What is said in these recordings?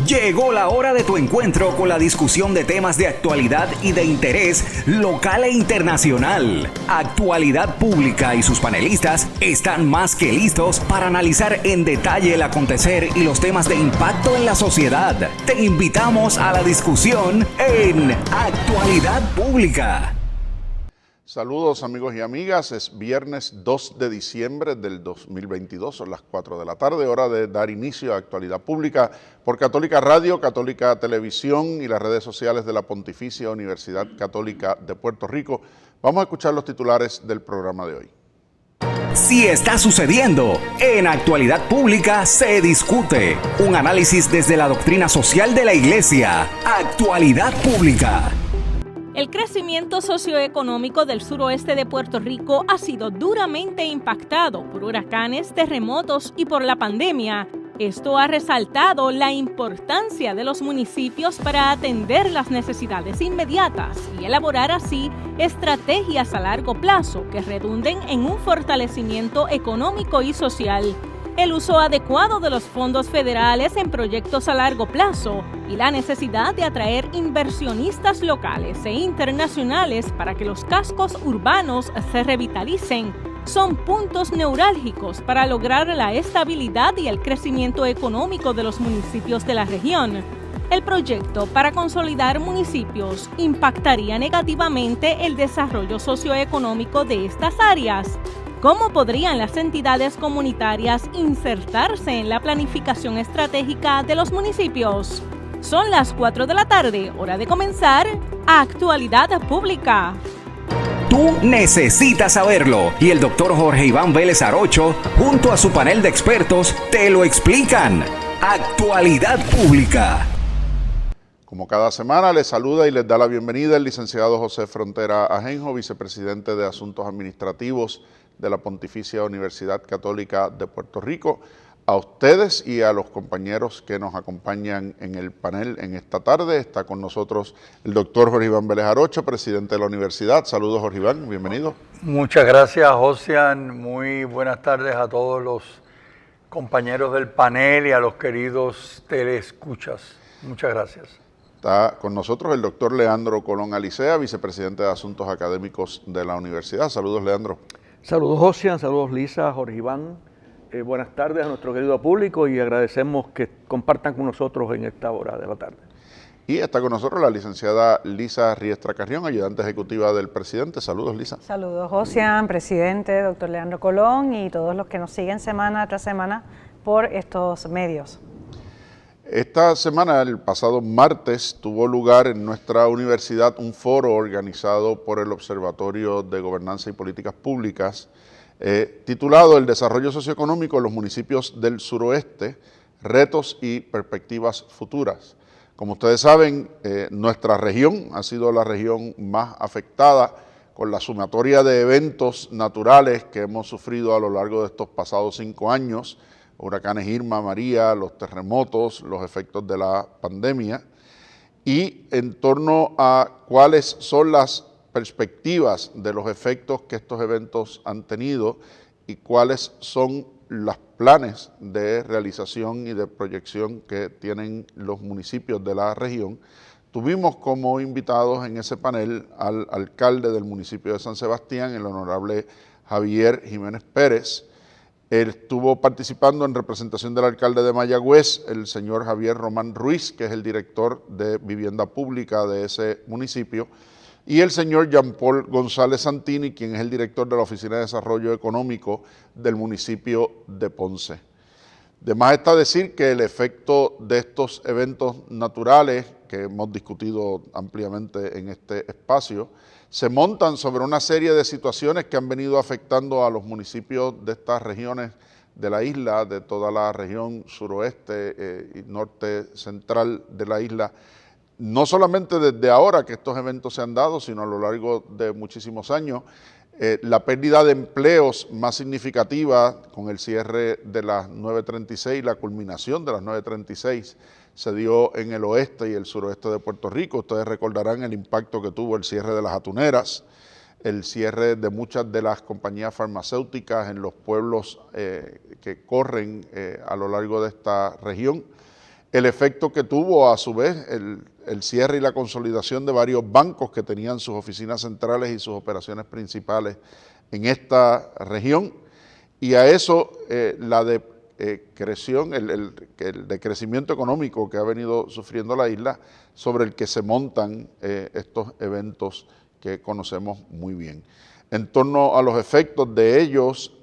Llegó la hora de tu encuentro con la discusión de temas de actualidad y de interés local e internacional. Actualidad Pública y sus panelistas están más que listos para analizar en detalle el acontecer y los temas de impacto en la sociedad. Te invitamos a la discusión en Actualidad Pública. Saludos amigos y amigas, es viernes 2 de diciembre del 2022, son las 4 de la tarde, hora de dar inicio a Actualidad Pública por Católica Radio, Católica Televisión y las redes sociales de la Pontificia Universidad Católica de Puerto Rico. Vamos a escuchar los titulares del programa de hoy. Si está sucediendo, en Actualidad Pública se discute. Un análisis desde la doctrina social de la Iglesia. Actualidad Pública. El crecimiento socioeconómico del suroeste de Puerto Rico ha sido duramente impactado por huracanes, terremotos y por la pandemia. Esto ha resaltado la importancia de los municipios para atender las necesidades inmediatas y elaborar así estrategias a largo plazo que redunden en un fortalecimiento económico y social. El uso adecuado de los fondos federales en proyectos a largo plazo y la necesidad de atraer inversionistas locales e internacionales para que los cascos urbanos se revitalicen son puntos neurálgicos para lograr la estabilidad y el crecimiento económico de los municipios de la región. El proyecto para consolidar municipios impactaría negativamente el desarrollo socioeconómico de estas áreas. ¿Cómo podrían las entidades comunitarias insertarse en la planificación estratégica de los municipios? Son las 4 de la tarde, hora de comenzar Actualidad Pública. Tú necesitas saberlo y el doctor Jorge Iván Vélez Arocho, junto a su panel de expertos, te lo explican. Actualidad Pública. Como cada semana, les saluda y les da la bienvenida el licenciado José Frontera Ajenjo, vicepresidente de Asuntos Administrativos de la Pontificia Universidad Católica de Puerto Rico. A ustedes y a los compañeros que nos acompañan en el panel en esta tarde, está con nosotros el doctor Jorge Iván Vélez Arocho, presidente de la universidad. Saludos, Jorge Iván, bienvenido. Muchas gracias, Josian. Muy buenas tardes a todos los compañeros del panel y a los queridos teleescuchas. Muchas gracias. Está con nosotros el doctor Leandro Colón Alicea, vicepresidente de Asuntos Académicos de la universidad. Saludos, Leandro. Saludos, Josian, saludos, Lisa, Jorge Iván. Buenas tardes a nuestro querido público y agradecemos que compartan con nosotros en esta hora de la tarde. Y está con nosotros la licenciada Lisa Riestra Carrión, ayudante ejecutiva del presidente. Saludos, Lisa. Saludos, Josian, presidente, doctor Leandro Colón y todos los que nos siguen semana tras semana por estos medios. Esta semana, el pasado martes, tuvo lugar en nuestra universidad un foro organizado por el Observatorio de Gobernanza y Políticas Públicas, titulado El desarrollo socioeconómico en los municipios del suroeste, retos y perspectivas futuras. Como ustedes saben, nuestra región ha sido la región más afectada con la sumatoria de eventos naturales que hemos sufrido a lo largo de estos pasados 5 años, huracanes Irma, María, los terremotos, los efectos de la pandemia, y en torno a cuáles son las perspectivas de los efectos que estos eventos han tenido y cuáles son los planes de realización y de proyección que tienen los municipios de la región. Tuvimos como invitados en ese panel al alcalde del municipio de San Sebastián, el honorable Javier Jiménez Pérez. Él estuvo participando en representación del alcalde de Mayagüez, el señor Javier Román Ruiz, que es el director de vivienda pública de ese municipio, y el señor Jean Paul González Santini, quien es el director de la Oficina de Desarrollo Económico del municipio de Ponce. De más está decir que el efecto de estos eventos naturales, que hemos discutido ampliamente en este espacio, se montan sobre una serie de situaciones que han venido afectando a los municipios de estas regiones de la isla, de toda la región suroeste y norte central de la isla, no solamente desde ahora que estos eventos se han dado, sino a lo largo de muchísimos años. La pérdida de empleos más significativa con el cierre de las 936, la culminación de las 936, se dio en el oeste y el suroeste de Puerto Rico. Ustedes recordarán el impacto que tuvo el cierre de las atuneras, el cierre de muchas de las compañías farmacéuticas en los pueblos que corren a lo largo de esta región. el efecto que tuvo a su vez el cierre y la consolidación de varios bancos que tenían sus oficinas centrales y sus operaciones principales en esta región, y a eso la decrecimiento económico que ha venido sufriendo la isla, sobre el que se montan estos eventos que conocemos muy bien. En torno a los efectos de ellos,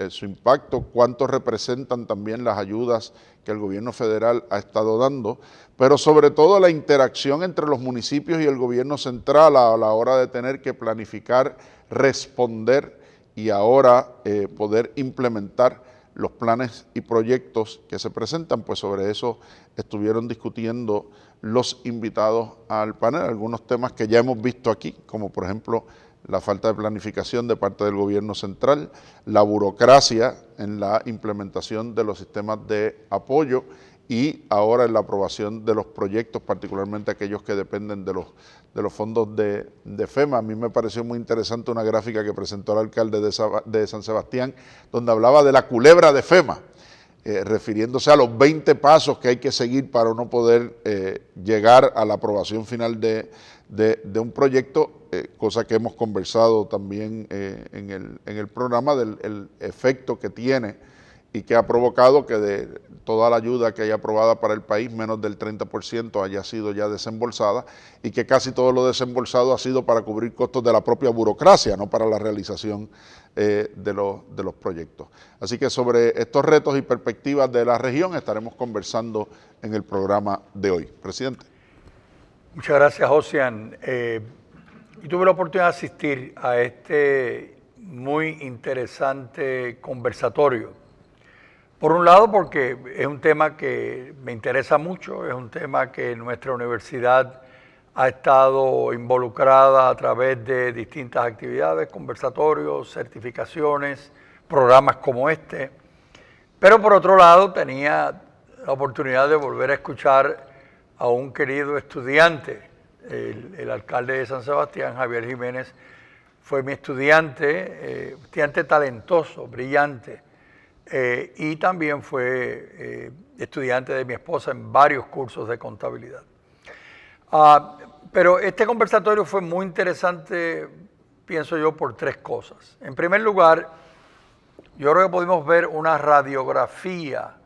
su impacto, cuánto representan también las ayudas que el gobierno federal ha estado dando, pero sobre todo la interacción entre los municipios y el gobierno central a la hora de tener que planificar, responder y ahora poder implementar los planes y proyectos que se presentan. Pues sobre eso estuvieron discutiendo los invitados al panel, algunos temas que ya hemos visto aquí, como por ejemplo la falta de planificación de parte del gobierno central, la burocracia en la implementación de los sistemas de apoyo y ahora en la aprobación de los proyectos, particularmente aquellos que dependen de los fondos de FEMA. A mí me pareció muy interesante una gráfica que presentó el alcalde de San Sebastián, donde hablaba de la culebra de FEMA, refiriéndose a los 20 pasos que hay que seguir para no poder llegar a la aprobación final de un proyecto, cosa que hemos conversado también en el programa, del efecto que tiene y que ha provocado que de toda la ayuda que haya aprobada para el país, menos del 30% haya sido ya desembolsada, y que casi todo lo desembolsado ha sido para cubrir costos de la propia burocracia, no para la realización de los proyectos. Así que sobre estos retos y perspectivas de la región estaremos conversando en el programa de hoy. Presidente. Muchas gracias, Josian. Yo tuve la oportunidad de asistir a este muy interesante conversatorio. Por un lado, porque es un tema que me interesa mucho, es un tema que nuestra universidad ha estado involucrada a través de distintas actividades, conversatorios, certificaciones, programas como este. Pero por otro lado, tenía la oportunidad de volver a escuchar a un querido estudiante, el alcalde de San Sebastián, Javier Jiménez, fue mi estudiante talentoso, brillante, y también fue estudiante de mi esposa en varios cursos de contabilidad. Pero este conversatorio fue muy interesante, pienso yo, por tres cosas. En primer lugar, yo creo que pudimos ver una radiografía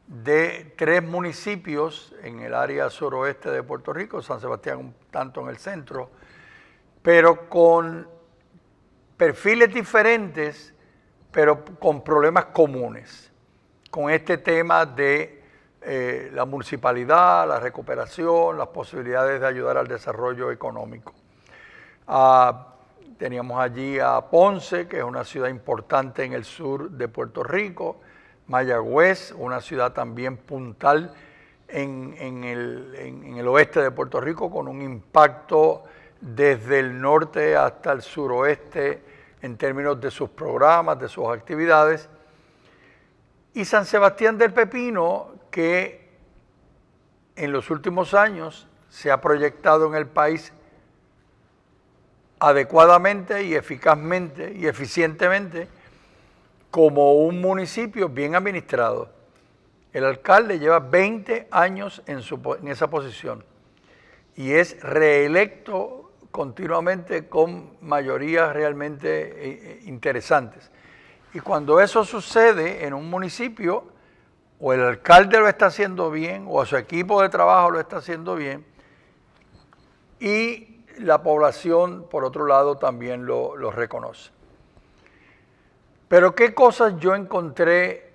de tres municipios en el área suroeste de Puerto Rico, San Sebastián un tanto en el centro, pero con perfiles diferentes, pero con problemas comunes, con este tema de la municipalidad, la recuperación, las posibilidades de ayudar al desarrollo económico. Teníamos allí a Ponce, que es una ciudad importante en el sur de Puerto Rico, Mayagüez, una ciudad también puntal en el oeste de Puerto Rico, con un impacto desde el norte hasta el suroeste en términos de sus programas, de sus actividades, y San Sebastián del Pepino, que en los últimos años se ha proyectado en el país adecuadamente y eficazmente y eficientemente como un municipio bien administrado. El alcalde lleva 20 años en esa posición y es reelecto continuamente con mayorías realmente interesantes. Y cuando eso sucede en un municipio, o el alcalde lo está haciendo bien, o su equipo de trabajo lo está haciendo bien, y la población, por otro lado, también lo reconoce. Pero ¿qué cosas yo encontré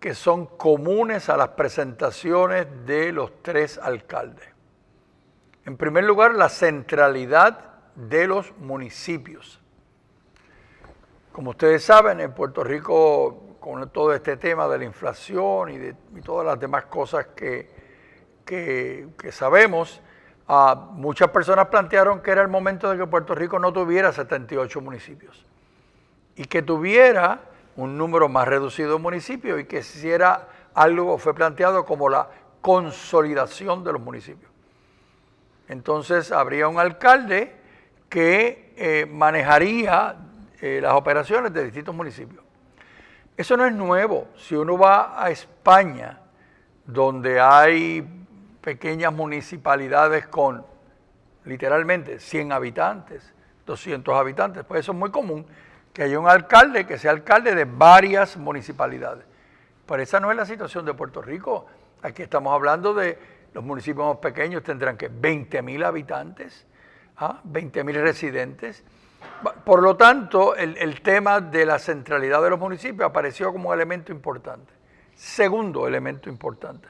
que son comunes a las presentaciones de los tres alcaldes? En primer lugar, la centralidad de los municipios. Como ustedes saben, en Puerto Rico, con todo este tema de la inflación y todas las demás cosas que sabemos, muchas personas plantearon que era el momento de que Puerto Rico no tuviera 78 municipios y que tuviera un número más reducido de municipios y que se hiciera algo, fue planteado como la consolidación de los municipios. Entonces habría un alcalde que manejaría las operaciones de distintos municipios. Eso no es nuevo. Si uno va a España, donde hay pequeñas municipalidades con literalmente 100 habitantes, 200 habitantes, pues eso es muy común, que haya un alcalde que sea alcalde de varias municipalidades. Pero esa no es la situación de Puerto Rico. Aquí estamos hablando de los municipios más pequeños, tendrán que 20.000 habitantes, 20.000 residentes. Por lo tanto, el tema de la centralidad de los municipios apareció como un elemento importante. Segundo elemento importante,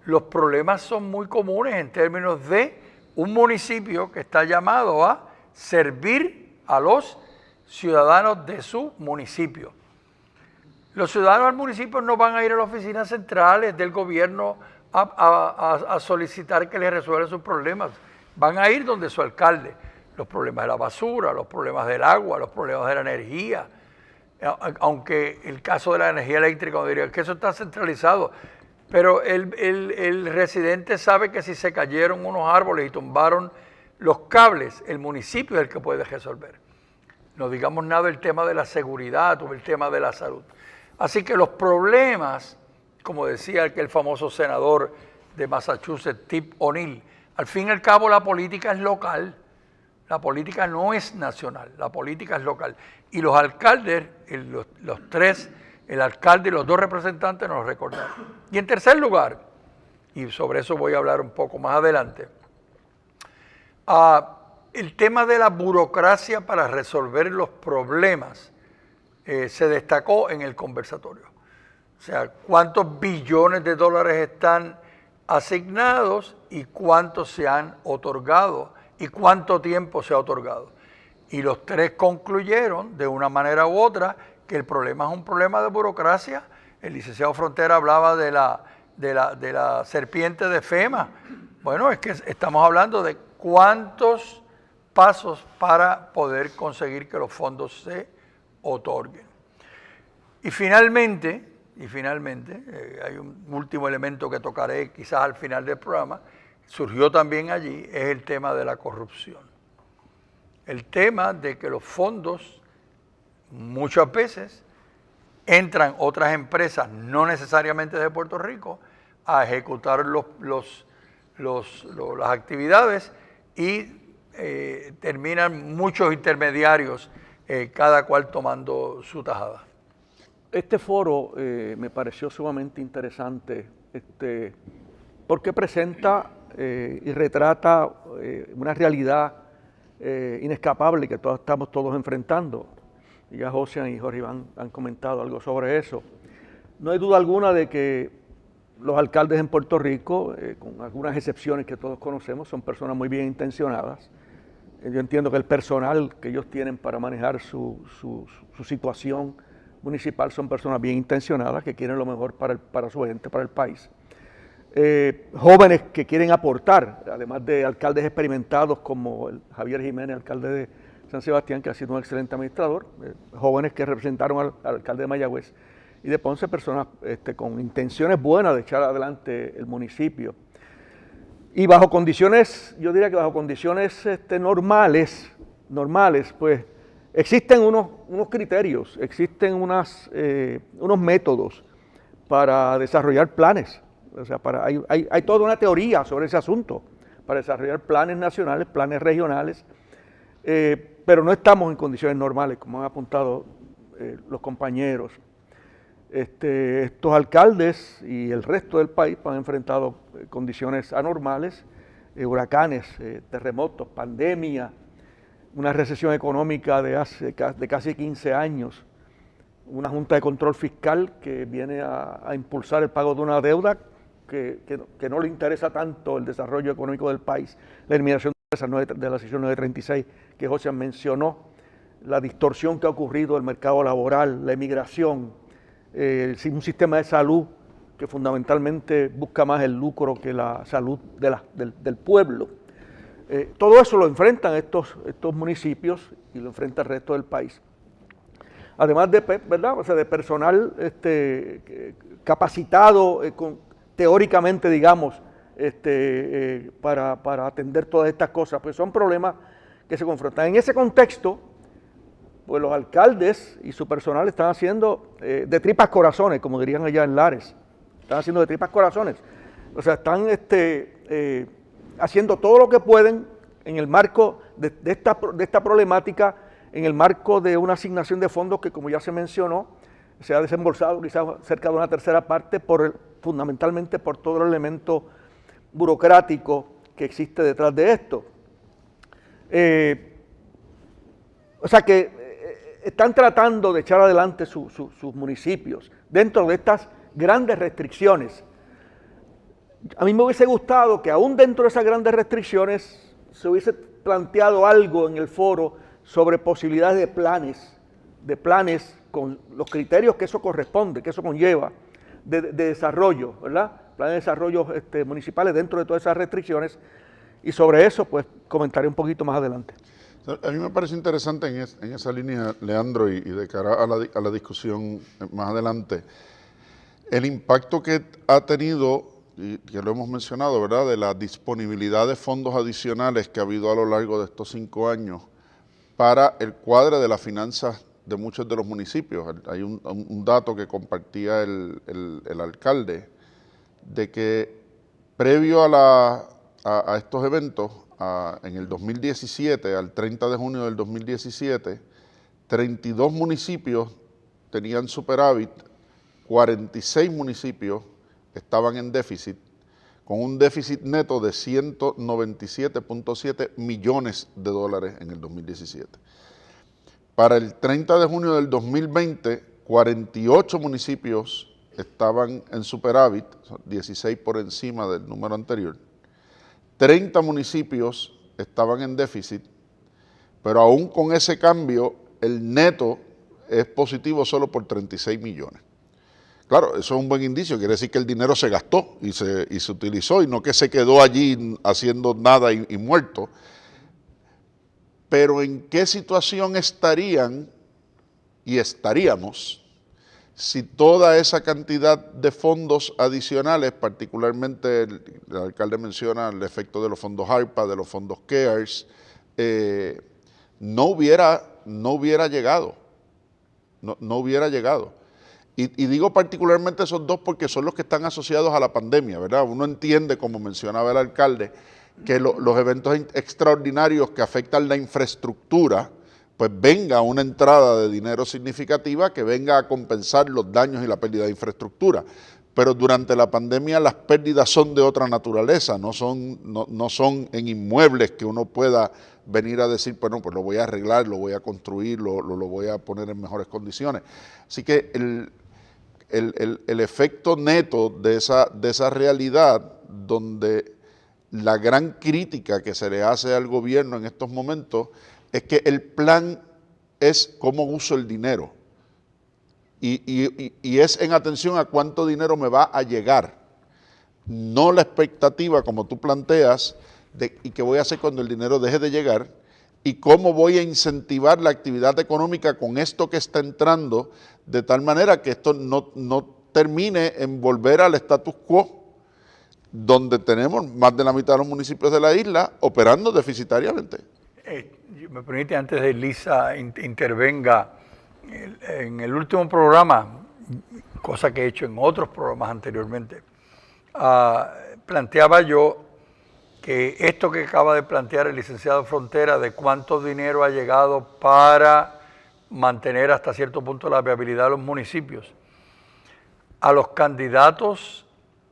los problemas son muy comunes en términos de un municipio que está llamado a servir a los ciudadanos de su municipio. Los ciudadanos del municipio no van a ir a las oficinas centrales del gobierno a solicitar que les resuelvan sus problemas. Van a ir donde su alcalde. Los problemas de la basura, los problemas del agua, los problemas de la energía. Aunque el caso de la energía eléctrica, diría que eso está centralizado. Pero el residente sabe que si se cayeron unos árboles y tumbaron los cables, el municipio es el que puede resolver. No digamos nada del tema de la seguridad o el tema de la salud. Así que los problemas, como decía el famoso senador de Massachusetts, Tip O'Neill, al fin y al cabo la política es local. La política no es nacional, la política es local. Y los alcaldes, los tres, el alcalde y los dos representantes nos recordaron. Y en tercer lugar, y sobre eso voy a hablar un poco más adelante, el tema de la burocracia para resolver los problemas se destacó en el conversatorio. O sea, cuántos billones de dólares están asignados y cuántos se han otorgado y cuánto tiempo se ha otorgado. Y los tres concluyeron de una manera u otra que el problema es un problema de burocracia. El licenciado Frontera hablaba de la serpiente de FEMA. Bueno, es que estamos hablando de cuántos pasos para poder conseguir que los fondos se otorguen. Y finalmente, hay un último elemento que tocaré quizás al final del programa, surgió también allí, es el tema de la corrupción. El tema de que los fondos muchas veces entran otras empresas, no necesariamente de Puerto Rico, a ejecutar las actividades y terminan muchos intermediarios, cada cual tomando su tajada. Este foro me pareció sumamente interesante porque presenta y retrata una realidad inescapable que estamos todos enfrentando. Ya José y Jorge Iván han comentado algo sobre eso. No hay duda alguna de que los alcaldes en Puerto Rico, con algunas excepciones que todos conocemos, son personas muy bien intencionadas. Yo entiendo que el personal que ellos tienen para manejar su situación municipal son personas bien intencionadas que quieren lo mejor para su gente, para el país. Jóvenes que quieren aportar, además de alcaldes experimentados como el Javier Jiménez, alcalde de San Sebastián, que ha sido un excelente administrador, jóvenes que representaron al alcalde de Mayagüez y de Ponce, personas con intenciones buenas de echar adelante el municipio. Y bajo condiciones, yo diría que bajo condiciones normales, pues existen unos criterios, existen unos métodos para desarrollar planes. O sea, hay toda una teoría sobre ese asunto, para desarrollar planes nacionales, planes regionales, pero no estamos en condiciones normales, como han apuntado los compañeros. Estos alcaldes y el resto del país han enfrentado condiciones anormales, huracanes, terremotos, pandemia, una recesión económica de casi 15 años, una Junta de Control Fiscal que viene a impulsar el pago de una deuda que no le interesa tanto el desarrollo económico del país, la eliminación de la sección 936 que José mencionó, la distorsión que ha ocurrido en el mercado laboral, la emigración, un sistema de salud que fundamentalmente busca más el lucro que la salud del pueblo. Todo eso lo enfrentan estos municipios y lo enfrenta el resto del país. Además de, ¿verdad? O sea, de personal capacitado teóricamente, digamos, para atender todas estas cosas, pues son problemas que se confrontan. En ese contexto, pues los alcaldes y su personal están haciendo de tripas corazones, como dirían allá en Lares, están haciendo de tripas corazones. O sea, están haciendo todo lo que pueden en el marco de esta problemática, en el marco de una asignación de fondos que, como ya se mencionó, se ha desembolsado quizás cerca de una tercera parte, fundamentalmente por todo el elemento burocrático que existe detrás de esto. O sea que están tratando de echar adelante sus municipios dentro de estas grandes restricciones. A mí me hubiese gustado que aún dentro de esas grandes restricciones se hubiese planteado algo en el foro sobre posibilidades de planes con los criterios que eso corresponde, que eso conlleva, de desarrollo, ¿verdad? Planes de desarrollo municipales dentro de todas esas restricciones, y sobre eso pues comentaré un poquito más adelante. A mí me parece interesante en esa línea, Leandro, y de cara a la discusión más adelante, el impacto que ha tenido, y que lo hemos mencionado, ¿verdad?, de la disponibilidad de fondos adicionales que ha habido a lo largo de estos 5 años para el cuadre de las finanzas de muchos de los municipios. Hay un dato que compartía el alcalde, de que previo a estos eventos, en el 2017, al 30 de junio del 2017, 32 municipios tenían superávit, 46 municipios estaban en déficit, con un déficit neto de 197.7 millones de dólares en el 2017. Para el 30 de junio del 2020, 48 municipios estaban en superávit, 16 por encima del número anterior. 30 municipios estaban en déficit, pero aún con ese cambio, el neto es positivo solo por 36 millones. Claro, eso es un buen indicio, quiere decir que el dinero se gastó y se utilizó, y no que se quedó allí haciendo nada y muerto. Pero ¿en qué situación estarían y estaríamos si toda esa cantidad de fondos adicionales, particularmente el alcalde menciona el efecto de los fondos ARPA, de los fondos CARES, no hubiera llegado? No hubiera llegado. Y digo particularmente esos dos porque son los que están asociados a la pandemia, ¿verdad? Uno entiende, como mencionaba el alcalde, que los eventos extraordinarios que afectan la infraestructura, pues venga una entrada de dinero significativa que venga a compensar los daños y la pérdida de infraestructura. Pero durante la pandemia las pérdidas son de otra naturaleza, no son en inmuebles que uno pueda venir a decir, bueno, pues lo voy a arreglar, lo voy a construir, lo voy a poner en mejores condiciones. Así que el efecto neto de esa realidad, donde la gran crítica que se le hace al gobierno en estos momentos es que el plan es cómo uso el dinero. Y es en atención a cuánto dinero me va a llegar, no la expectativa, como tú planteas, y qué voy a hacer cuando el dinero deje de llegar, y cómo voy a incentivar la actividad económica con esto que está entrando, de tal manera que esto no termine en volver al status quo, donde tenemos más de la mitad de los municipios de la isla operando deficitariamente. Me permite, antes de Lisa intervenga, en el último programa, cosa que he hecho en otros programas anteriormente, planteaba yo que esto que acaba de plantear el licenciado Frontera, de cuánto dinero ha llegado para mantener hasta cierto punto la viabilidad de los municipios, a los candidatos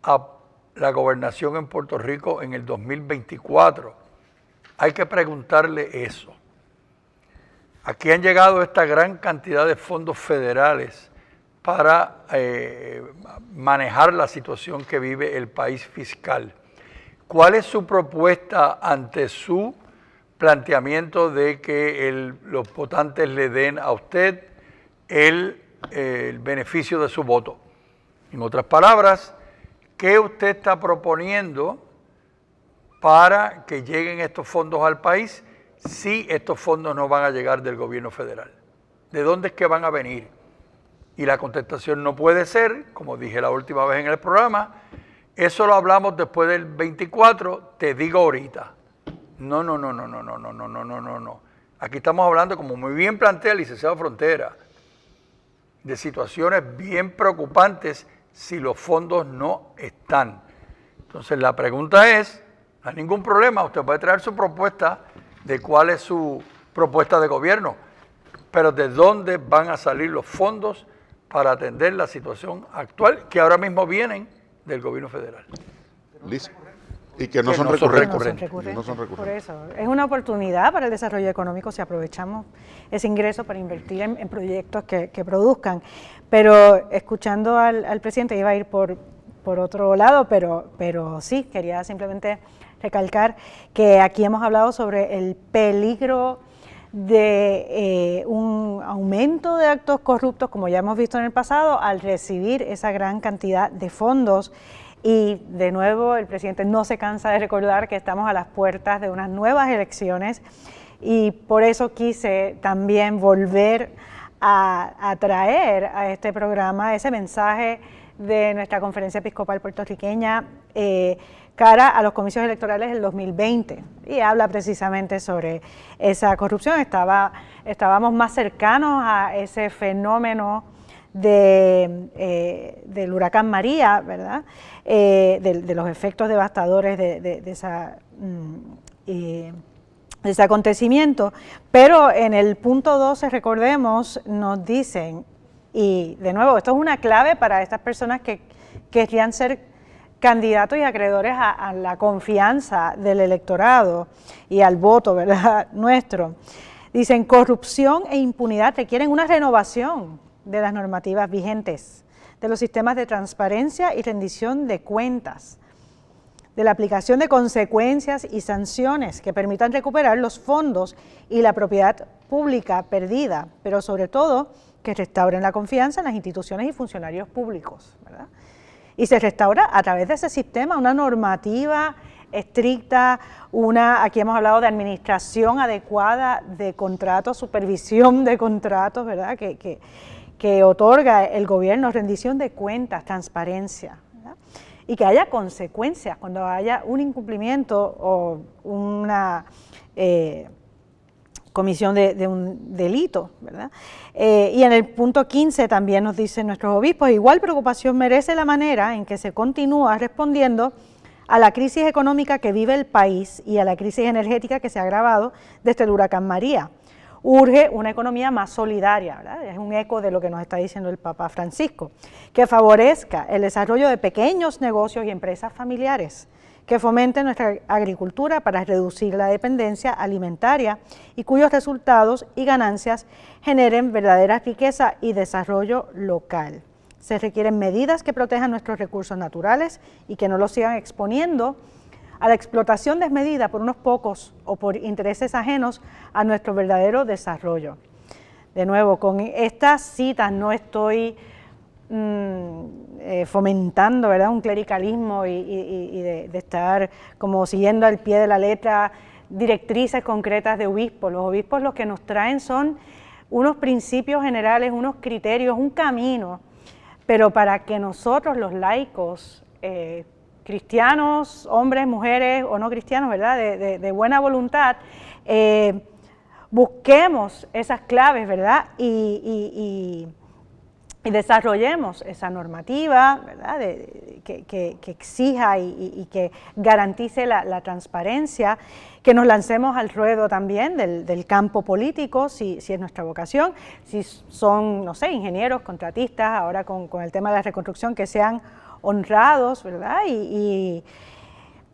a la gobernación en Puerto Rico en el 2024, hay que preguntarle eso. Aquí han llegado esta gran cantidad de fondos federales para manejar la situación que vive el país fiscal. ¿Cuál es su propuesta ante su planteamiento de que los votantes le den a usted el beneficio de su voto? En otras palabras, ¿qué usted está proponiendo para que lleguen estos fondos al país si estos fondos no van a llegar del gobierno federal? ¿De dónde es que van a venir? Y la contestación no puede ser, como dije la última vez en el programa, eso lo hablamos después del 24, te digo ahorita. No. Aquí estamos hablando, como muy bien plantea el licenciado Frontera, de situaciones bien preocupantes si los fondos no están. Entonces la pregunta es, no hay ningún problema, usted puede traer su propuesta de cuál es su propuesta de gobierno, pero ¿de dónde van a salir los fondos para atender la situación actual que ahora mismo vienen del gobierno federal? Liz. Y que no son recurrentes. No son recurrentes. Por eso, es una oportunidad para el desarrollo económico si aprovechamos ese ingreso para invertir en proyectos que produzcan. Pero escuchando al presidente, iba a ir por otro lado, pero sí, quería simplemente recalcar que aquí hemos hablado sobre el peligro de un aumento de actos corruptos, como ya hemos visto en el pasado, al recibir esa gran cantidad de fondos. Y de nuevo el presidente no se cansa de recordar que estamos a las puertas de unas nuevas elecciones y por eso quise también volver a traer a este programa ese mensaje de nuestra Conferencia Episcopal puertorriqueña cara a los comicios electorales del 2020 y habla precisamente sobre esa corrupción. Estábamos más cercanos a ese fenómeno del huracán María, ¿verdad? De los efectos devastadores de ese acontecimiento, pero en el punto 12, recordemos, nos dicen, y de nuevo, esto es una clave para estas personas que querrían ser candidatos y acreedores a la confianza del electorado y al voto, ¿verdad?, nuestro. Dicen, corrupción e impunidad requieren una renovación de las normativas vigentes, de los sistemas de transparencia y rendición de cuentas, de la aplicación de consecuencias y sanciones que permitan recuperar los fondos y la propiedad pública perdida, pero sobre todo que restauren la confianza en las instituciones y funcionarios públicos, ¿verdad? Y se restaura a través de ese sistema una normativa estricta, aquí hemos hablado de administración adecuada de contratos, supervisión de contratos, ¿verdad?, que otorga el gobierno, rendición de cuentas, transparencia, ¿verdad?, y que haya consecuencias cuando haya un incumplimiento o una comisión de un delito, ¿verdad? Y en el punto 15 también nos dicen nuestros obispos, igual preocupación merece la manera en que se continúa respondiendo a la crisis económica que vive el país y a la crisis energética que se ha agravado desde el huracán María. Urge una economía más solidaria, ¿verdad? Es un eco de lo que nos está diciendo el Papa Francisco, que favorezca el desarrollo de pequeños negocios y empresas familiares, que fomenten nuestra agricultura para reducir la dependencia alimentaria y cuyos resultados y ganancias generen verdadera riqueza y desarrollo local. Se requieren medidas que protejan nuestros recursos naturales y que no los sigan exponiendo a la explotación desmedida por unos pocos o por intereses ajenos a nuestro verdadero desarrollo. De nuevo, con estas citas no estoy fomentando, ¿verdad?, un clericalismo y de estar como siguiendo al pie de la letra directrices concretas de obispos. Los obispos lo que nos traen son unos principios generales, unos criterios, un camino, pero para que nosotros los laicos, cristianos, hombres, mujeres o no cristianos, ¿verdad?, de buena voluntad, busquemos esas claves, ¿verdad?, y desarrollemos esa normativa, ¿verdad?, que exija y que garantice la transparencia, que nos lancemos al ruedo también del campo político, si es nuestra vocación, si son, no sé, ingenieros, contratistas, ahora con el tema de la reconstrucción, que sean honrados, ¿verdad?, y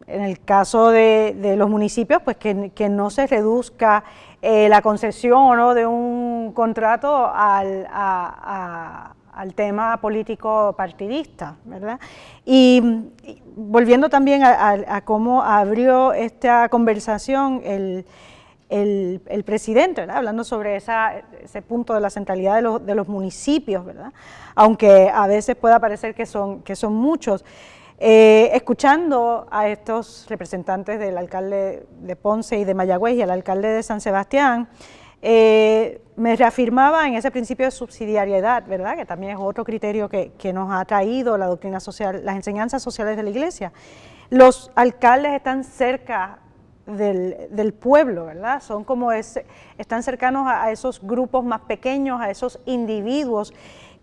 en el caso de los municipios, pues que no se reduzca la concesión o no de un contrato al tema político partidista, ¿verdad? Y volviendo también a cómo abrió esta conversación el presidente, ¿verdad?, hablando sobre ese punto de la centralidad de los municipios, ¿verdad?, aunque a veces pueda parecer que son muchos. Escuchando a estos representantes del alcalde de Ponce y de Mayagüez y al alcalde de San Sebastián, me reafirmaba en ese principio de subsidiariedad, ¿verdad?, que también es otro criterio que nos ha traído la doctrina social, las enseñanzas sociales de la Iglesia. Los alcaldes están cerca del pueblo, ¿verdad? Son como están cercanos a esos grupos más pequeños, a esos individuos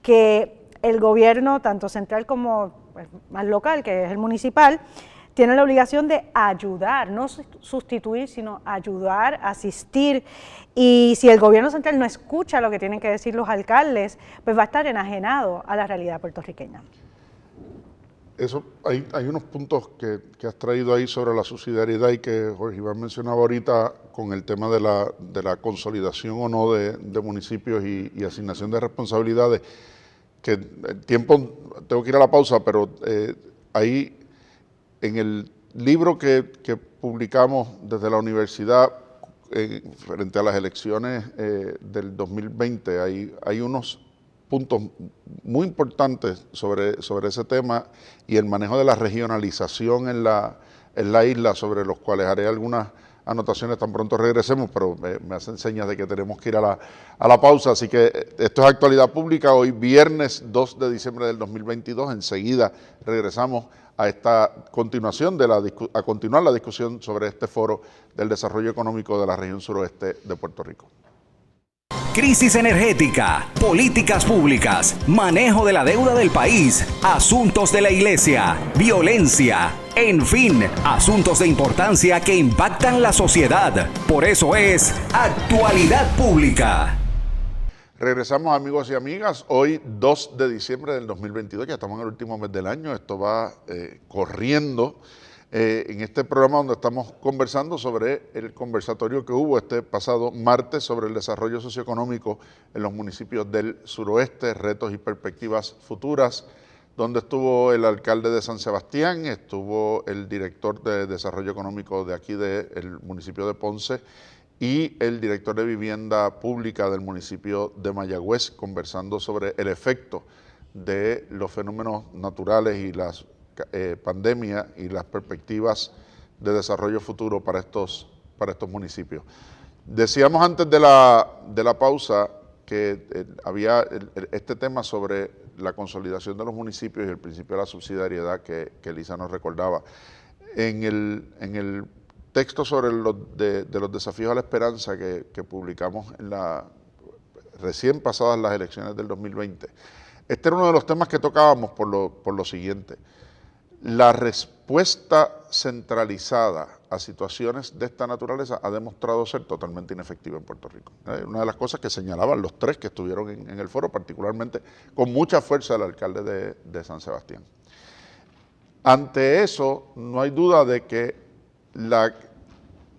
que el gobierno, tanto central como pues, más local, que es el municipal, tiene la obligación de ayudar, no sustituir, sino ayudar, asistir. Y si el gobierno central no escucha lo que tienen que decir los alcaldes, pues va a estar enajenado a la realidad puertorriqueña. Eso, hay unos puntos que has traído ahí sobre la subsidiariedad y que Jorge Iván mencionaba ahorita con el tema de la consolidación o no de municipios y asignación de responsabilidades, que el tiempo, tengo que ir a la pausa, pero ahí en el libro que publicamos desde la universidad frente a las elecciones del 2020, hay unos puntos muy importantes sobre ese tema y el manejo de la regionalización en la isla, sobre los cuales haré algunas anotaciones tan pronto regresemos, pero me hacen señas de que tenemos que ir a la pausa, así que esto es Actualidad Pública, hoy viernes 2 de diciembre del 2022, enseguida regresamos a esta continuación a continuar la discusión sobre este foro del desarrollo económico de la región suroeste de Puerto Rico. Crisis energética, políticas públicas, manejo de la deuda del país, asuntos de la iglesia, violencia, en fin, asuntos de importancia que impactan la sociedad. Por eso es Actualidad Pública. Regresamos, amigos y amigas, hoy 2 de diciembre del 2022, ya estamos en el último mes del año, esto va corriendo. En este programa donde estamos conversando sobre el conversatorio que hubo este pasado martes sobre el desarrollo socioeconómico en los municipios del suroeste, retos y perspectivas futuras, donde estuvo el alcalde de San Sebastián, estuvo el director de desarrollo económico de aquí del municipio de Ponce y el director de vivienda pública del municipio de Mayagüez, conversando sobre el efecto de los fenómenos naturales y las pandemia y las perspectivas de desarrollo futuro para estos municipios. Decíamos antes de la pausa que había este tema sobre la consolidación de los municipios y el principio de la subsidiariedad que Elisa nos recordaba. En el texto sobre de los desafíos a la esperanza que publicamos en recién pasadas las elecciones del 2020, este era uno de los temas que tocábamos por lo siguiente. La respuesta centralizada a situaciones de esta naturaleza ha demostrado ser totalmente inefectiva en Puerto Rico. Una de las cosas que señalaban los tres que estuvieron en el foro, particularmente con mucha fuerza el alcalde de San Sebastián. Ante eso, no hay duda de que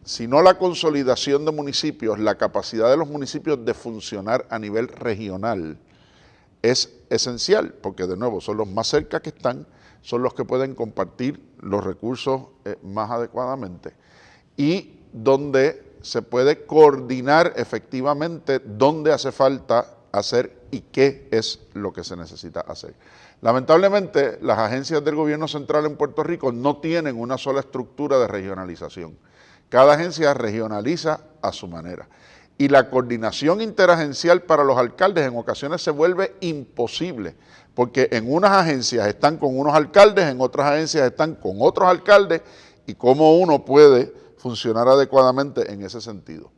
si no la consolidación de municipios, la capacidad de los municipios de funcionar a nivel regional es esencial, porque de nuevo son los más cerca que están, son los que pueden compartir los recursos más adecuadamente y donde se puede coordinar efectivamente dónde hace falta hacer y qué es lo que se necesita hacer. Lamentablemente, las agencias del gobierno central en Puerto Rico no tienen una sola estructura de regionalización. Cada agencia regionaliza a su manera. Y la coordinación interagencial para los alcaldes en ocasiones se vuelve imposible, porque en unas agencias están con unos alcaldes, en otras agencias están con otros alcaldes, y cómo uno puede funcionar adecuadamente en ese sentido.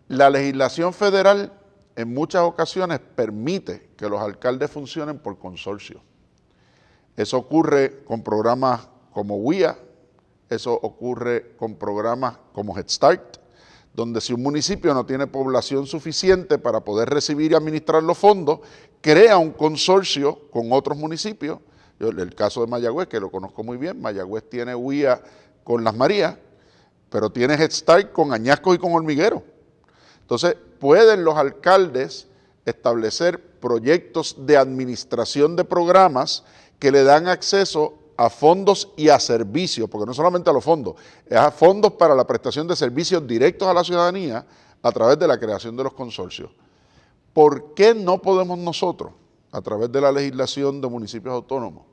La legislación federal en muchas ocasiones permite que los alcaldes funcionen por consorcio. Eso ocurre con programas como WIA, eso ocurre con programas como Head Start, donde si un municipio no tiene población suficiente para poder recibir y administrar los fondos, crea un consorcio con otros municipios. El caso de Mayagüez, que lo conozco muy bien, Mayagüez tiene WIA con Las Marías, pero tiene Head Start con Añascos y con Hormiguero. Entonces, pueden los alcaldes establecer proyectos de administración de programas que le dan acceso a fondos y a servicios, porque no solamente a los fondos, es a fondos para la prestación de servicios directos a la ciudadanía a través de la creación de los consorcios. ¿Por qué no podemos nosotros, a través de la legislación de municipios autónomos,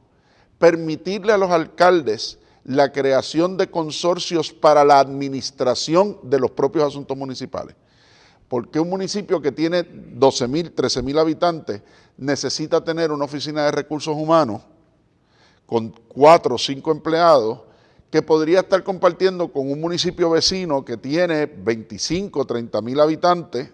permitirle a los alcaldes la creación de consorcios para la administración de los propios asuntos municipales? ¿Por qué un municipio que tiene 12,000, 13,000 habitantes necesita tener una oficina de recursos humanos con 4 o 5 empleados que podría estar compartiendo con un municipio vecino que tiene 25 o 30,000 habitantes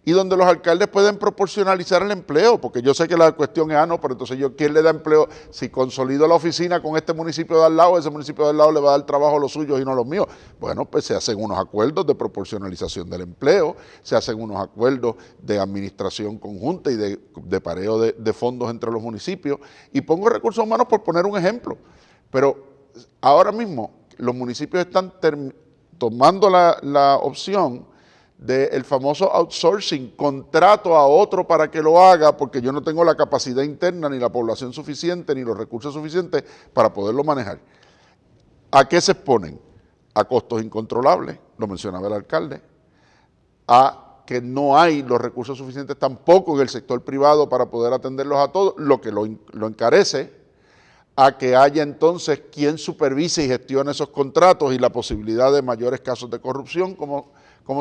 y donde los alcaldes pueden proporcionalizar el empleo, porque yo sé que la cuestión es, no, pero entonces ¿quién le da empleo? Si consolido la oficina con este municipio de al lado, ese municipio de al lado le va a dar trabajo a los suyos y no a los míos. Bueno, pues se hacen unos acuerdos de proporcionalización del empleo, se hacen unos acuerdos de administración conjunta y de pareo de fondos entre los municipios, y pongo recursos humanos por poner un ejemplo, pero ahora mismo los municipios están tomando la opción del famoso outsourcing, contrato a otro para que lo haga porque yo no tengo la capacidad interna, ni la población suficiente, ni los recursos suficientes para poderlo manejar. ¿A qué se exponen? A costos incontrolables, lo mencionaba el alcalde, a que no hay los recursos suficientes tampoco en el sector privado para poder atenderlos a todos, lo que lo encarece, a que haya entonces quien supervise y gestione esos contratos y la posibilidad de mayores casos de corrupción, como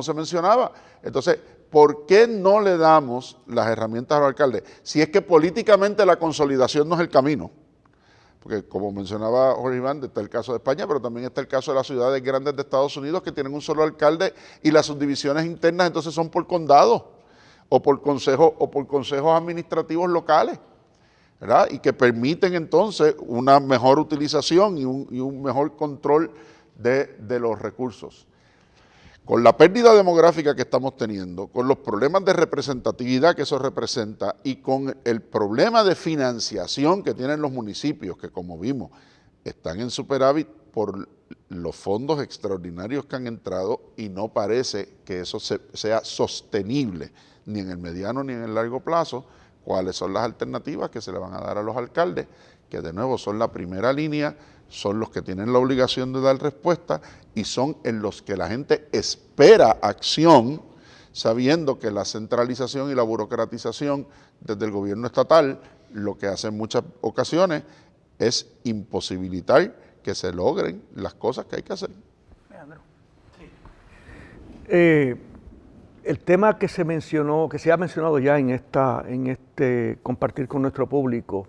se mencionaba. Entonces, ¿por qué no le damos las herramientas al alcalde? Si es que políticamente la consolidación no es el camino, porque como mencionaba Jorge Iván, está el caso de España, pero también está el caso de las ciudades grandes de Estados Unidos que tienen un solo alcalde y las subdivisiones internas entonces son por condado o por consejos administrativos locales, ¿verdad? Y que permiten entonces una mejor utilización y un mejor control de los recursos. Con la pérdida demográfica que estamos teniendo, con los problemas de representatividad que eso representa y con el problema de financiación que tienen los municipios, que como vimos están en superávit por los fondos extraordinarios que han entrado, y no parece que eso sea sostenible ni en el mediano ni en el largo plazo. ¿Cuáles son las alternativas que se le van a dar a los alcaldes? Que de nuevo son la primera línea, son los que tienen la obligación de dar respuesta y son en los que la gente espera acción, sabiendo que la centralización y la burocratización desde el gobierno estatal lo que hace en muchas ocasiones es imposibilitar que se logren las cosas que hay que hacer. El tema que se mencionó, que se ha mencionado ya en este compartir con nuestro público,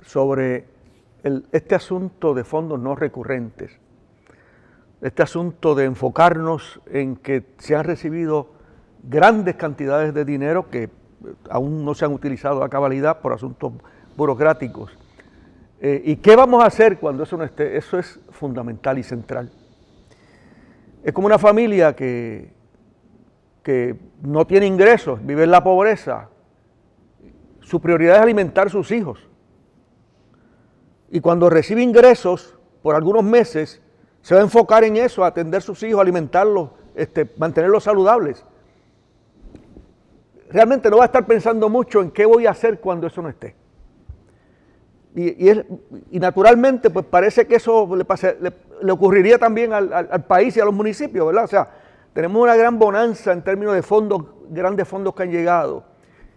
sobre este asunto de fondos no recurrentes, este asunto de enfocarnos en que se han recibido grandes cantidades de dinero que aún no se han utilizado a cabalidad por asuntos burocráticos. ¿Y qué vamos a hacer cuando eso no esté? Eso es fundamental y central. Es como una familia que no tiene ingresos, vive en la pobreza. Su prioridad es alimentar a sus hijos. Y cuando recibe ingresos por algunos meses, se va a enfocar en eso, a atender a sus hijos, alimentarlos, mantenerlos saludables. Realmente no va a estar pensando mucho en qué voy a hacer cuando eso no esté. Y naturalmente, pues parece que eso le ocurriría también al país y a los municipios, ¿verdad? O sea, tenemos una gran bonanza en términos de fondos, grandes fondos que han llegado,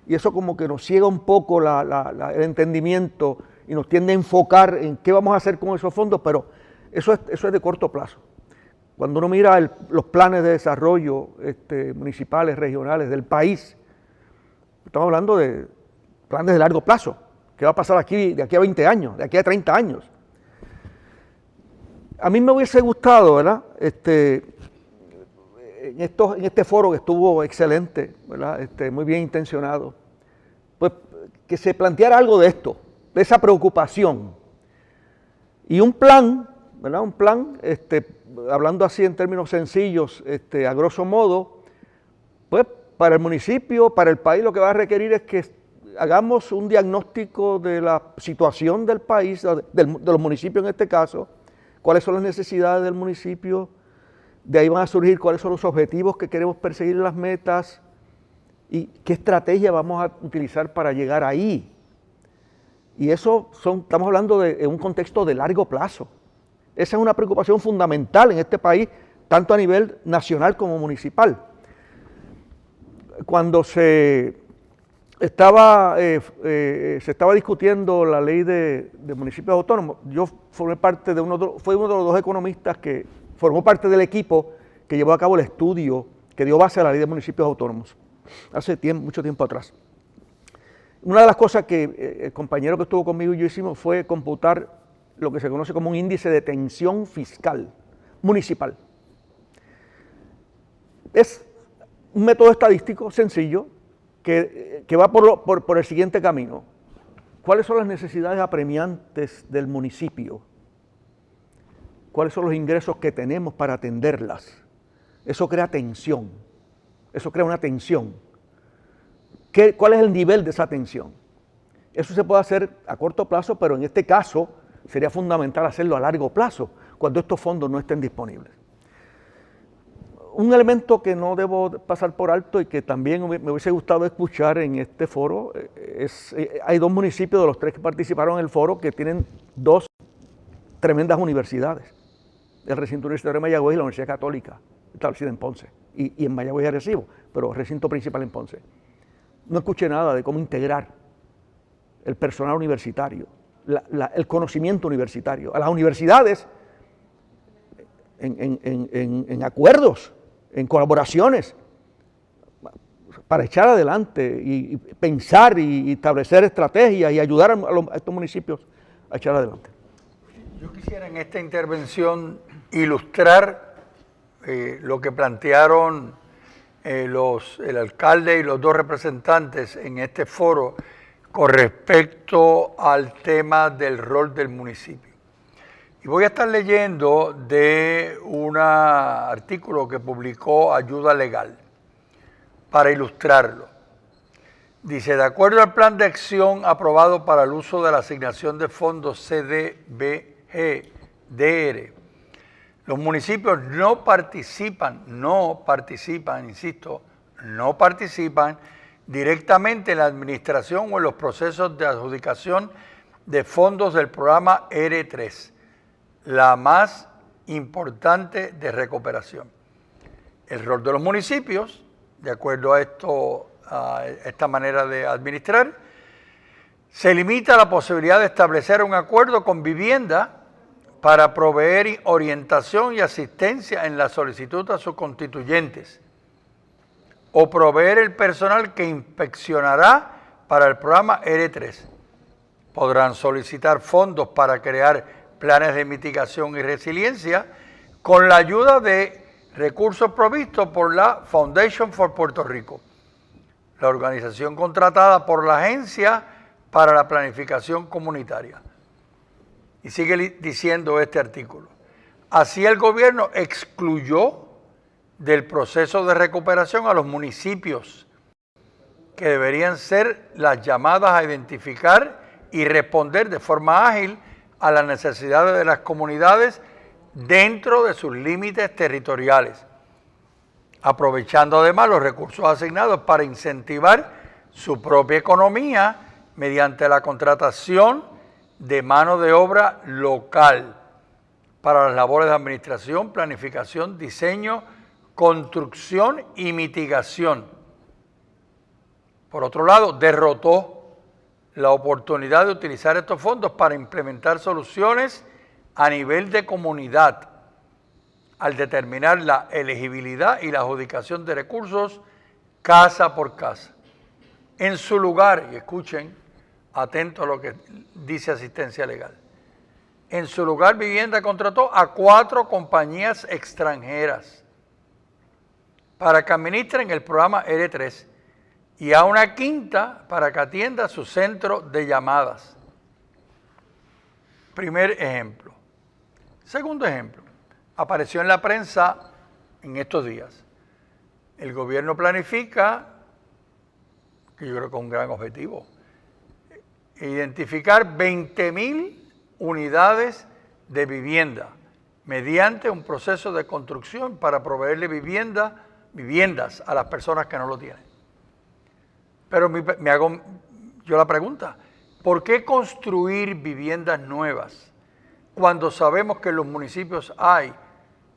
y eso como que nos ciega un poco el entendimiento y nos tiende a enfocar en qué vamos a hacer con esos fondos, pero eso es de corto plazo. Cuando uno mira los planes de desarrollo municipales, regionales del país, estamos hablando de planes de largo plazo. ¿Qué va a pasar aquí de aquí a 20 años, de aquí a 30 años? A mí me hubiese gustado, ¿verdad? En este foro que estuvo excelente, ¿verdad? Muy bien intencionado, pues que se planteara algo de esto, de esa preocupación. Y un plan, ¿verdad? Un plan, hablando así en términos sencillos, a grosso modo, pues para el municipio, para el país, lo que va a requerir es que hagamos un diagnóstico de la situación del país, de los municipios en este caso, cuáles son las necesidades del municipio, de ahí van a surgir cuáles son los objetivos que queremos perseguir en las metas y qué estrategia vamos a utilizar para llegar ahí. Y eso estamos hablando de un contexto de largo plazo. Esa es una preocupación fundamental en este país, tanto a nivel nacional como municipal. Cuando se estaba discutiendo la ley de municipios autónomos, yo fui uno de los dos economistas que formó parte del equipo que llevó a cabo el estudio que dio base a la ley de municipios autónomos, hace mucho tiempo atrás. Una de las cosas que el compañero que estuvo conmigo y yo hicimos fue computar lo que se conoce como un índice de tensión fiscal municipal. Es un método estadístico sencillo que va por el siguiente camino. ¿Cuáles son las necesidades apremiantes del municipio? ¿Cuáles son los ingresos que tenemos para atenderlas? Eso crea tensión, eso crea una tensión. ¿Cuál es el nivel de esa tensión? Eso se puede hacer a corto plazo, pero en este caso sería fundamental hacerlo a largo plazo, cuando estos fondos no estén disponibles. Un elemento que no debo pasar por alto y que también me hubiese gustado escuchar en este foro hay 2 municipios de los 3 que participaron en el foro que tienen 2 tremendas universidades. El recinto universitario de Mayagüez y la Universidad Católica, establecida en Ponce, y en Mayagüez y Arecibo, pero el recinto principal en Ponce. No escuché nada de cómo integrar el personal universitario, el conocimiento universitario, a las universidades en acuerdos, en colaboraciones, para echar adelante y pensar y establecer estrategias y ayudar a estos municipios a echar adelante. Yo quisiera en esta intervención ilustrar lo que plantearon el alcalde y los 2 representantes en este foro con respecto al tema del rol del municipio. Y voy a estar leyendo de un artículo que publicó Ayuda Legal para ilustrarlo. Dice, de acuerdo al plan de acción aprobado para el uso de la asignación de fondos CDBG-DR, los municipios no participan, insisto, no participan directamente en la administración o en los procesos de adjudicación de fondos del programa R3, la más importante de recuperación. El rol de los municipios, de acuerdo a esta manera de administrar, se limita a la posibilidad de establecer un acuerdo con vivienda para proveer orientación y asistencia en la solicitud a sus constituyentes, o proveer el personal que inspeccionará para el programa R3. Podrán solicitar fondos para crear planes de mitigación y resiliencia con la ayuda de recursos provistos por la Foundation for Puerto Rico, la organización contratada por la Agencia para la Planificación Comunitaria. Y sigue diciendo este artículo. Así el gobierno excluyó del proceso de recuperación a los municipios, que deberían ser las llamadas a identificar y responder de forma ágil a las necesidades de las comunidades dentro de sus límites territoriales, aprovechando además los recursos asignados para incentivar su propia economía mediante la contratación de mano de obra local para las labores de administración, planificación, diseño, construcción y mitigación. Por otro lado, derrotó la oportunidad de utilizar estos fondos para implementar soluciones a nivel de comunidad, al determinar la elegibilidad y la adjudicación de recursos casa por casa. En su lugar, y escuchen, atento a lo que dice Asistencia Legal, en su lugar Vivienda contrató a 4 compañías extranjeras para que administren el programa R3 y a una 5ª para que atienda su centro de llamadas. Primer ejemplo. Segundo ejemplo, apareció en la prensa en estos días. El gobierno planifica, que yo creo que es un gran objetivo, identificar 20,000 unidades de vivienda mediante un proceso de construcción para proveerle viviendas a las personas que no lo tienen. Pero me hago yo la pregunta, ¿por qué construir viviendas nuevas cuando sabemos que en los municipios hay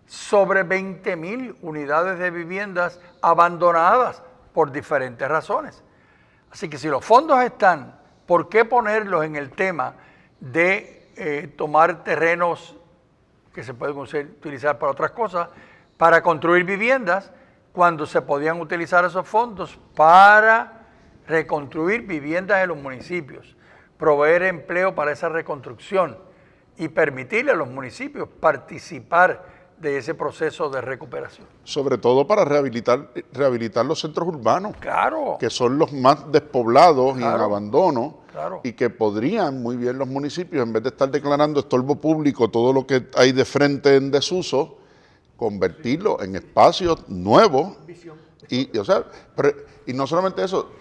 sobre 20,000 unidades de viviendas abandonadas por diferentes razones? Así que si los fondos están, ¿por qué ponerlos en el tema de tomar terrenos que se pueden utilizar para otras cosas, para construir viviendas, cuando se podían utilizar esos fondos para reconstruir viviendas en los municipios, proveer empleo para esa reconstrucción y permitirle a los municipios participar de ese proceso de recuperación. Sobre todo para rehabilitar los centros urbanos, Claro. que son los más despoblados y en Claro. abandono, Claro. y que podrían muy bien los municipios, en vez de estar declarando estorbo público todo lo que hay de frente en desuso, convertirlo en espacios nuevos. Y, o sea, y no solamente eso,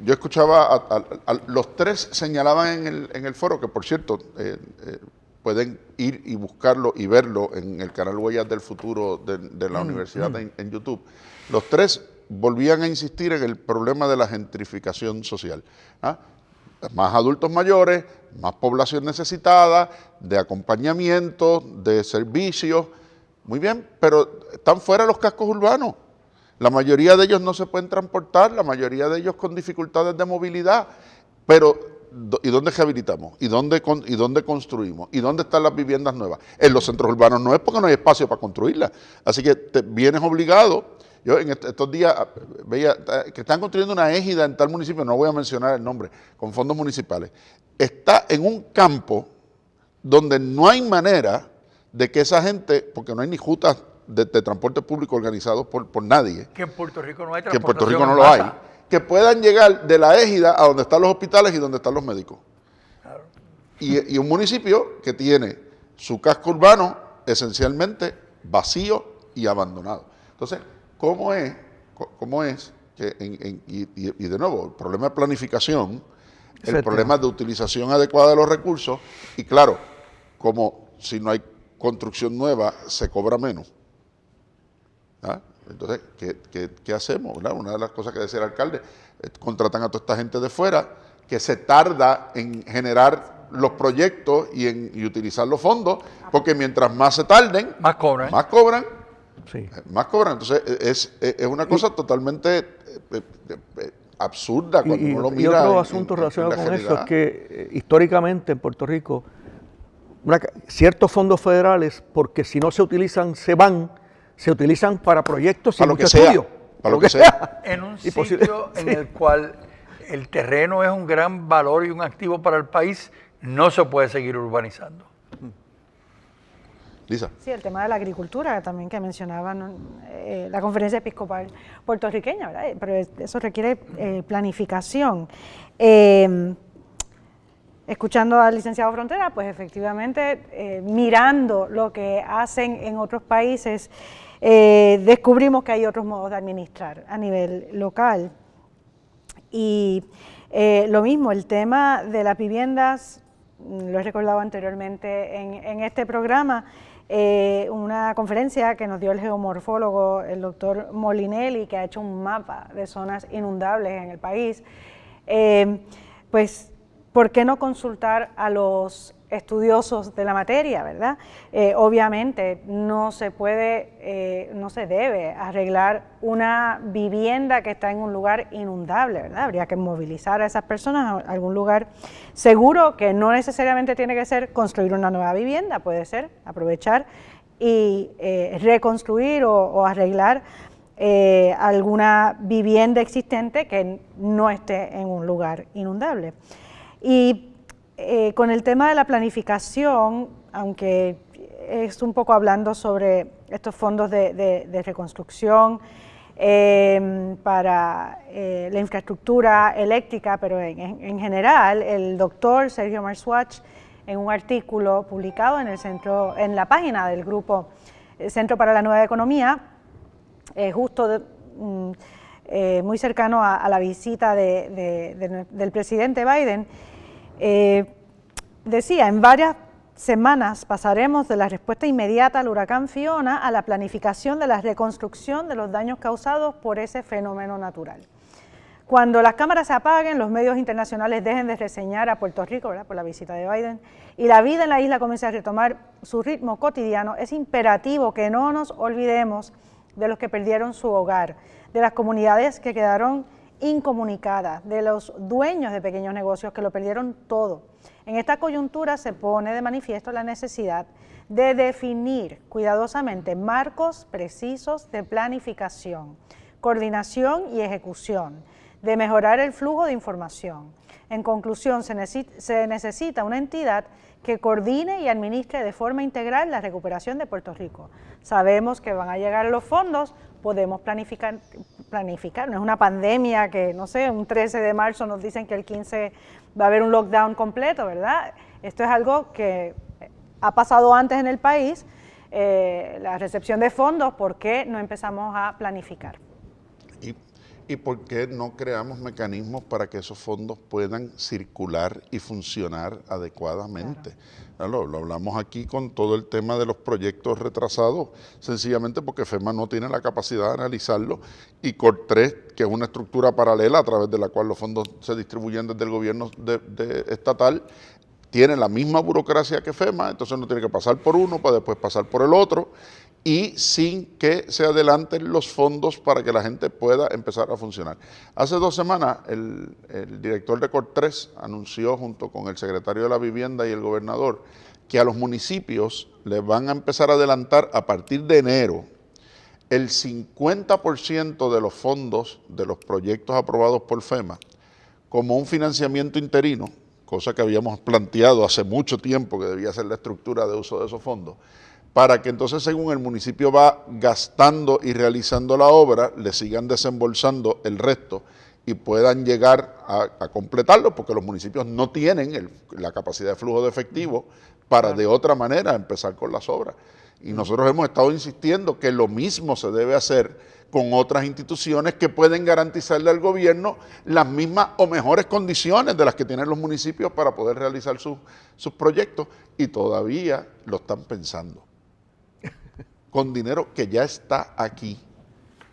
yo escuchaba a los tres señalaban en el foro, que por cierto, pueden ir y buscarlo y verlo en el canal Huellas del Futuro de la universidad en YouTube. Los tres volvían a insistir en el problema de la gentrificación social. Más adultos mayores, más población necesitada, de acompañamiento, de servicios. Muy bien, pero están fuera los cascos urbanos. La mayoría de ellos no se pueden transportar, la mayoría de ellos con dificultades de movilidad. Pero, ¿y dónde rehabilitamos? ¿Y dónde construimos? ¿Y dónde están las viviendas nuevas? En los centros urbanos no es, porque no hay espacio para construirlas. Así que te vienes obligado. Yo en estos días veía que están construyendo una égida en tal municipio, no voy a mencionar el nombre, con fondos municipales. Está en un campo donde no hay manera de que esa gente, porque no hay ni rutas de transporte público organizados por nadie. Que en Puerto Rico no hay Que en Puerto transportación Rico no en lo hay. masa. Que puedan llegar de la égida a donde están los hospitales y donde están los médicos. Claro. Y un municipio que tiene su casco urbano esencialmente vacío y abandonado. Entonces, ¿cómo es que, y de nuevo, el problema de planificación, el problema de utilización adecuada de los recursos, y claro, como si no hay construcción nueva, se cobra menos. Entonces, ¿qué hacemos? ¿Verdad? Una de las cosas que decía el alcalde, contratan a toda esta gente de fuera, que se tarda en generar los proyectos y utilizar los fondos, porque mientras más se tarden, Más cobran. más cobran. Sí. Más cobran. Entonces, es una cosa totalmente absurda cuando uno lo mira. Y otro asunto relacionado con eso es que históricamente en Puerto Rico, ciertos fondos federales, porque si no se utilizan, se utilizan para proyectos sin mucho estudio. Para lo que sea. En un sitio en el cual el terreno es un gran valor y un activo para el país, no se puede seguir urbanizando. Lisa. Sí, el tema de la agricultura también que mencionaban la Conferencia Episcopal puertorriqueña, ¿verdad? Pero eso requiere planificación. Escuchando al licenciado Frontera, pues efectivamente, mirando lo que hacen en otros países, descubrimos que hay otros modos de administrar a nivel local. Y lo mismo, el tema de las viviendas, lo he recordado anteriormente en este programa, una conferencia que nos dio el geomorfólogo, el doctor Molinelli, que ha hecho un mapa de zonas inundables en el país, pues, ¿por qué no consultar a los estudiosos de la materia, verdad? Obviamente no se puede, no se debe arreglar una vivienda que está en un lugar inundable, ¿verdad? Habría que movilizar a esas personas a algún lugar seguro, que no necesariamente tiene que ser construir una nueva vivienda, puede ser aprovechar y reconstruir o arreglar alguna vivienda existente que no esté en un lugar inundable. Y con el tema de la planificación, aunque es un poco hablando sobre estos fondos de reconstrucción para la infraestructura eléctrica, pero en general, el doctor Sergio Marswatch, en un artículo publicado en la página del grupo Centro para la Nueva Economía, muy cercano a la visita del presidente Biden, decía, en varias semanas pasaremos de la respuesta inmediata al huracán Fiona a la planificación de la reconstrucción de los daños causados por ese fenómeno natural. Cuando las cámaras se apaguen, los medios internacionales dejen de reseñar a Puerto Rico, ¿verdad?, por la visita de Biden, y la vida en la isla comience a retomar su ritmo cotidiano, es imperativo que no nos olvidemos de los que perdieron su hogar, de las comunidades que quedaron incomunicadas, de los dueños de pequeños negocios que lo perdieron todo. En esta coyuntura se pone de manifiesto la necesidad de definir cuidadosamente marcos precisos de planificación, coordinación y ejecución, de mejorar el flujo de información. En conclusión, se necesita una entidad que coordine y administre de forma integral la recuperación de Puerto Rico. Sabemos que van a llegar los fondos, podemos planificar, no es una pandemia que, no sé, un 13 de marzo nos dicen que el 15 va a haber un lockdown completo, ¿verdad? Esto es algo que ha pasado antes en el país, la recepción de fondos, ¿por qué no empezamos a planificar? ¿Y por qué no creamos mecanismos para que esos fondos puedan circular y funcionar adecuadamente? Claro. Lo hablamos aquí con todo el tema de los proyectos retrasados, sencillamente porque FEMA no tiene la capacidad de analizarlo, y COR3, que es una estructura paralela a través de la cual los fondos se distribuyen desde el gobierno estatal, tiene la misma burocracia que FEMA, entonces no tiene que pasar por uno para después pasar por el otro, y sin que se adelanten los fondos para que la gente pueda empezar a funcionar. Hace 2 semanas el director de COR3 anunció junto con el secretario de la Vivienda y el gobernador que a los municipios les van a empezar a adelantar a partir de enero el 50% de los fondos de los proyectos aprobados por FEMA como un financiamiento interino, cosa que habíamos planteado hace mucho tiempo que debía ser la estructura de uso de esos fondos, para que entonces, según el municipio va gastando y realizando la obra, le sigan desembolsando el resto y puedan llegar a completarlo, porque los municipios no tienen la capacidad de flujo de efectivo para de otra manera empezar con las obras. Y nosotros hemos estado insistiendo que lo mismo se debe hacer con otras instituciones que pueden garantizarle al gobierno las mismas o mejores condiciones de las que tienen los municipios para poder realizar sus proyectos, y todavía lo están pensando. Con dinero que ya está aquí,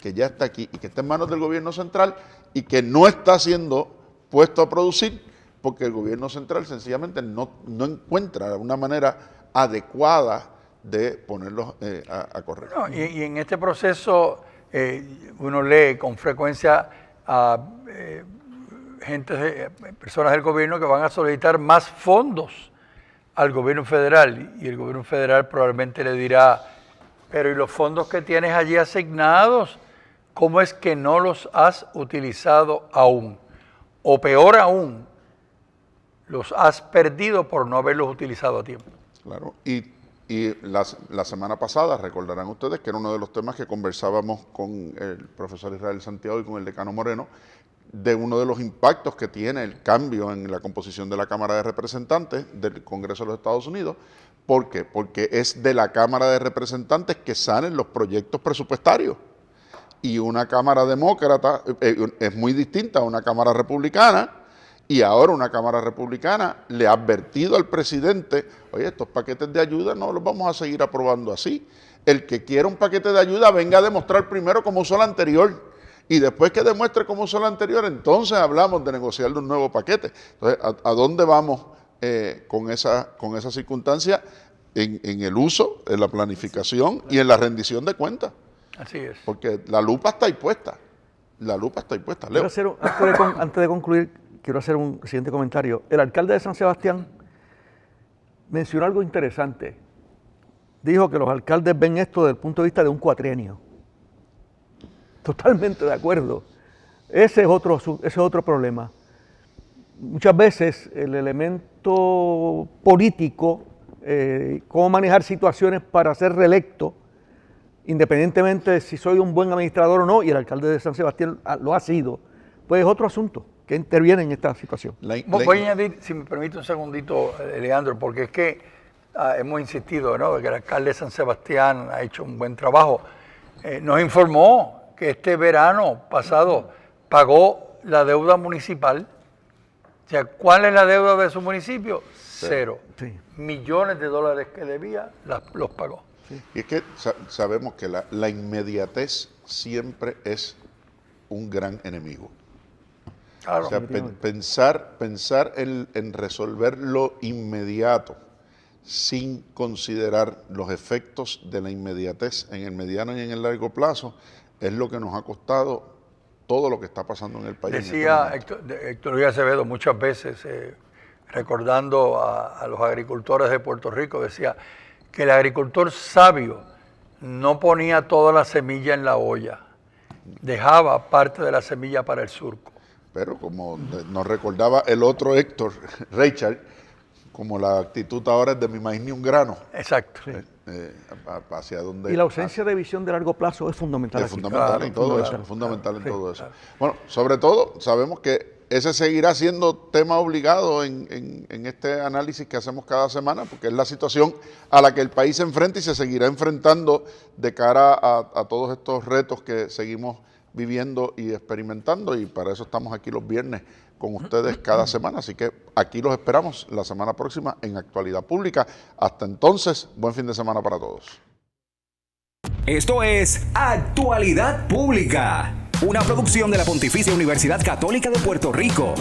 y que está en manos del gobierno central y que no está siendo puesto a producir porque el gobierno central sencillamente no encuentra una manera adecuada de ponerlos a correr. No, y en este proceso uno lee con frecuencia a personas del gobierno que van a solicitar más fondos al gobierno federal, y el gobierno federal probablemente le dirá: pero ¿y los fondos que tienes allí asignados? ¿Cómo es que no los has utilizado aún? O peor aún, los has perdido por no haberlos utilizado a tiempo. Claro, y la semana pasada, recordarán ustedes que era uno de los temas que conversábamos con el profesor Israel Santiago y con el decano Moreno, de uno de los impactos que tiene el cambio en la composición de la Cámara de Representantes del Congreso de los Estados Unidos. ¿Por qué? Porque es de la Cámara de Representantes que salen los proyectos presupuestarios. Y una Cámara demócrata es muy distinta a una Cámara republicana, y ahora una Cámara republicana le ha advertido al presidente: oye, estos paquetes de ayuda no los vamos a seguir aprobando así. El que quiera un paquete de ayuda venga a demostrar primero cómo usó el anterior, y después que demuestre cómo usó el anterior, entonces hablamos de negociar un nuevo paquete. Entonces, ¿a dónde vamos con esa circunstancia? En el uso, en la planificación y en la rendición de cuentas. Así es. Porque la lupa está ahí puesta. Leo. Antes de concluir, quiero hacer un siguiente comentario. El alcalde de San Sebastián mencionó algo interesante. Dijo que los alcaldes ven esto desde el punto de vista de un cuatrienio. Totalmente de acuerdo. Ese es otro problema. Muchas veces el elemento político, cómo manejar situaciones para ser reelecto, independientemente de si soy un buen administrador o no, y el alcalde de San Sebastián lo ha sido, pues es otro asunto que interviene en esta situación. Voy a añadir, si me permite un segundito, Leandro, porque es que hemos insistido, ¿no?, de que el alcalde de San Sebastián ha hecho un buen trabajo. Nos informó que este verano pasado pagó la deuda municipal. O sea, ¿cuál es la deuda de su municipio? Cero. Sí. Millones de dólares que debía, los pagó. Sí. Y es que sabemos que la inmediatez siempre es un gran enemigo. Claro. O sea, pensar en resolver lo inmediato sin considerar los efectos de la inmediatez en el mediano y en el largo plazo es lo que nos ha costado todo lo que está pasando en el país. Decía Héctor Luis Acevedo muchas veces, recordando a los agricultores de Puerto Rico, decía que el agricultor sabio no ponía toda la semilla en la olla, dejaba parte de la semilla para el surco. Pero como nos recordaba el otro Héctor, Richard, como la actitud ahora es de mi maíz ni un grano. Exacto. Sí. Hacia donde... Y la ausencia de visión de largo plazo es fundamental. Es fundamental en todo eso. Fundamental. Fundamental en Sí. todo eso. Bueno, sobre todo, sabemos que ese seguirá siendo tema obligado en este análisis que hacemos cada semana, porque es la situación a la que el país se enfrenta y se seguirá enfrentando de cara a todos estos retos que seguimos viviendo y experimentando, y para eso estamos aquí los viernes con ustedes cada semana, así que aquí los esperamos la semana próxima en Actualidad Pública. Hasta entonces, buen fin de semana para todos. Esto es Actualidad Pública, una producción de la Pontificia Universidad Católica de Puerto Rico.